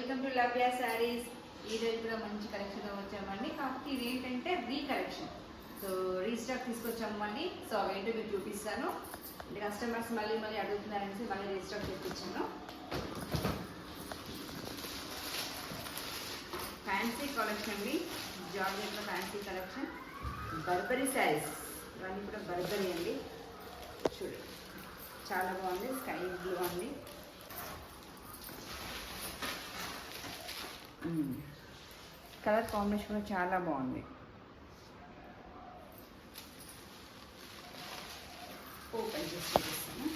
Welcome to లవ్య saris. ఈ రోజు కూడా మంచి కలెక్షన్తో వచ్చామండి. కాకపోతే ఇది ఏంటంటే కలెక్షన్. సో రీస్టాక్ తీసుకొచ్చాము మళ్ళీ. సో అవేంటో మీకు చూపిస్తాను. కస్టమర్స్ మళ్ళీ అడుగుతున్నారనేసి మళ్ళీ రీస్టాక్ తెప్పించాను. ఫ్యాన్సీ కలెక్షన్ అండి, జార్జెట్లో ఫ్యాన్సీ కలెక్షన్. బర్బరీ శారీస్ ఇవన్నీ కూడా బర్బరీ అండి. చూడండి చాలా బాగుంది, స్కై బ్లూ అండి. కలర్ కాంబినేషన్ కూడా చాలా బాగుంది. ఓపెన్ చేసి చూపిస్తాను.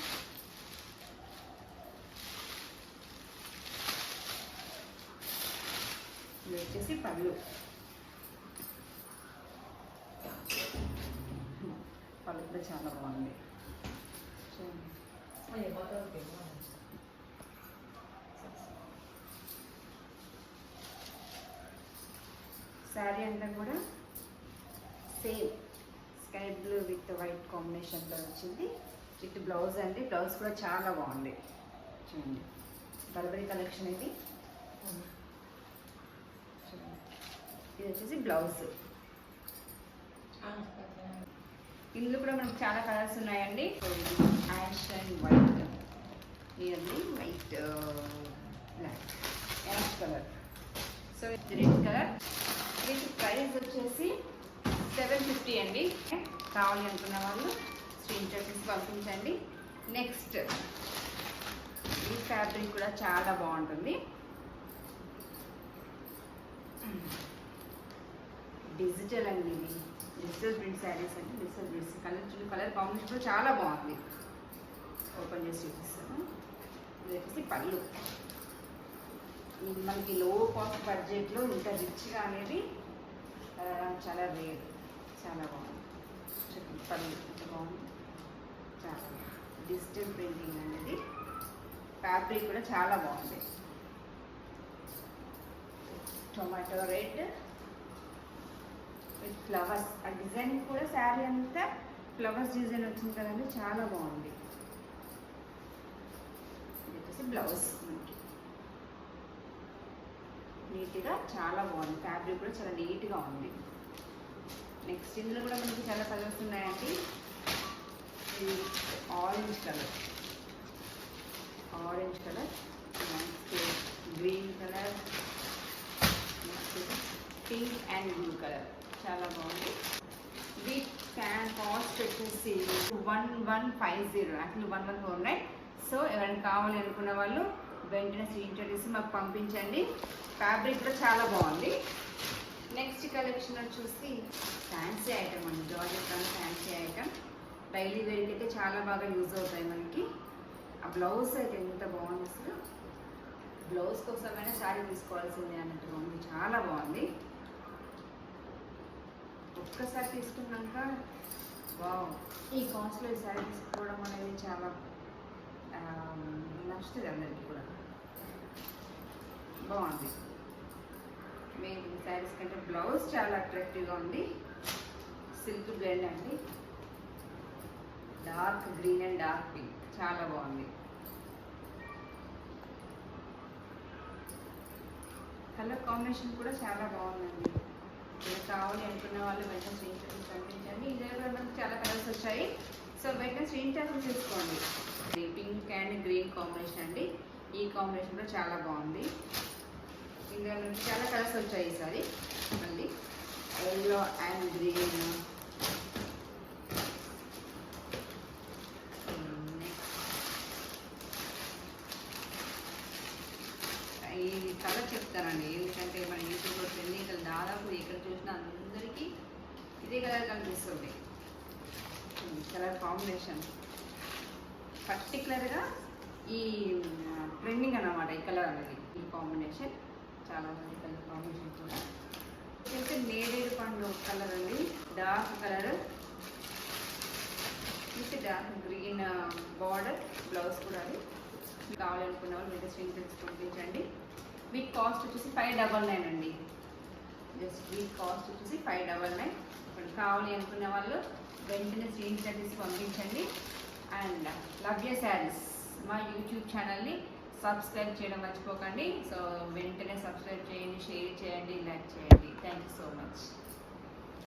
ఇది వచ్చేసి పళ్ళు. పళ్ళు కూడా చాలా బాగుంది. శారీ అంతా కూడా same sky blue with white కాంబినేషన్లో వచ్చింది. విత్ బ్లౌజ్ అండి. బ్లౌజ్ కూడా చాలా బాగుంది. చూడండి బర్బరీ కలెక్షన్ ఇది. చూడండి ఇది వచ్చేసి బ్లౌజ్. ఇందులో కూడా మనకు చాలా కలర్స్ ఉన్నాయండి. Ash and white, nearly white, black, ash colour. So ఇది రెడ్ కలర్. వీటి ప్రైస్ వచ్చేసి 750 అండి. కావాలి అనుకున్న వాళ్ళు స్క్రీన్ షాట్ తీసి పంపించండి. నెక్స్ట్ ఈ ఫ్యాబ్రిక్ కూడా చాలా బాగుంటుంది. డిజిటల్ అండి, ఇది డిజిటల్ ప్రింట్ శారీస్ అండి. డిజిటల్ ప్రింట్స్ కలర్ కాంబినేషన్ కూడా చాలా బాగుంది. ఓపెన్ చేసి చూపిస్తాను. ఇది వచ్చేసి పళ్ళు. మనకి లో కాస్ట్ బడ్జెట్లో ఇంత రిచ్గా అనేది చాలా రేర్. చాలా బాగుంది. చెప్పండి పళ్ళు ఎంత బాగుంది. చాలా డిజిటల్ ప్రింటింగ్ అనేది. ఫ్యాబ్రిక్ కూడా చాలా బాగుంది. Tomato red with flowers. ఆ డిజైన్ కూడా శారీ అంతా ఫ్లవర్స్ డిజైన్ వచ్చింది కదండి, చాలా బాగుంది. ఇది వచ్చేసి బ్లౌజ్. నీట్గా చాలా బాగుంది. ఫ్యాబ్రిక్ కూడా చాలా నీట్గా ఉంది. నెక్స్ట్ ఇందులో కూడా మనకి చాలా కలర్స్ ఉన్నాయండి. ఇది orange colour, green colour, pink and blue colour. చాలా బాగుంది. ఇది కాస్ట్ వచ్చేసి 1150, యాక్చువల్లీ 1149. సో ఎవరైనా కావాలి అనుకున్న వాళ్ళు వెంటనే స్క్రీన్ షాట్ తీసి మాకు పంపించండి. ఫ్యాబ్రిక్ కూడా చాలా బాగుంది. నెక్స్ట్ కలెక్షన్ వచ్చేసి ఫ్యాన్సీ ఐటమ్ అండి. Georgette fancy item. డైలీ వేర్కి అయితే చాలా బాగా యూజ్ అవుతాయి మనకి. ఆ బ్లౌజ్ అయితే ఎంత బాగుంది అసలు. బ్లౌజ్ కోసమైనా శారీ తీసుకోవాల్సిందే అన్నట్టుగా ఉంది. చాలా బాగుంది. ఒక్కసారి తీసుకున్నాక వావ్, ఈ కాస్ట్లో ఈ శారీ తీసుకోవడం అనేది చాలా నచ్చుతుంది అందరికీ కూడా. బాగుంది. మెయిన్ శారీస్ కంటే బ్లౌజ్ చాలా అట్రాక్టివ్గా ఉంది. సిల్క్ బ్లెండ్ అండి. Dark green and dark pink. చాలా బాగుంది. కలర్ కాంబినేషన్ కూడా చాలా బాగుందండి. ఇలా కావాలి అనుకున్న వాళ్ళు వెంటనే స్క్రీన్ షాట్ పంపించండి. ఇందులో మనకు చాలా కలర్స్ వచ్చాయి. సో వెంటనే స్క్రీన్ షాట్ తీసుకోండి. పింక్ అండ్ గ్రీన్ కాంబినేషన్ అండి. ఈ కాంబినేషన్ కూడా చాలా బాగుంది. ఇందులో మనకి చాలా కలర్స్ వచ్చాయి ఈసారి. మళ్ళీ ఎల్లో అండ్ గ్రీన్, ఈ కలర్ చెప్తానండి. ఎందుకంటే మన యూట్యూబ్లో ట్రెండింగ్ కలర్ దాదాపు ఎక్కడ చూసినా అందరికీ ఇదే కలర్ కనిపిస్తుంది. కలర్ కాంబినేషన్ పర్టికులర్గా ఈ ట్రెండింగ్ అన్నమాట ఈ కలర్ అనేది. ఈ కాంబినేషన్ చాలా మంది కలర్ కాంబినేషన్ కూడా. అయితే నేరేడు పండు కలర్ అండి. Dark colour with dark green border. Blouse కూడా అది. కావాలనుకున్న వాళ్ళు మీరు స్క్రీన్ షాట్ పంపించండి. వీటి కాస్ట్ వచ్చేసి 599 అండి. జస్ట్ వీటి కాస్ట్ వచ్చేసి 599. ఇప్పుడు కావాలి అనుకున్న వాళ్ళు వెంటనే స్క్రీన్ షాట్ తీసి పంపించండి. అండ్ లవ్య శారీస్ మా యూట్యూబ్ ఛానల్ని సబ్స్క్రైబ్ చేయడం మర్చిపోకండి. సో వెంటనే సబ్స్క్రైబ్ చేయండి, షేర్ చేయండి, లైక్ చేయండి. Thank you so much.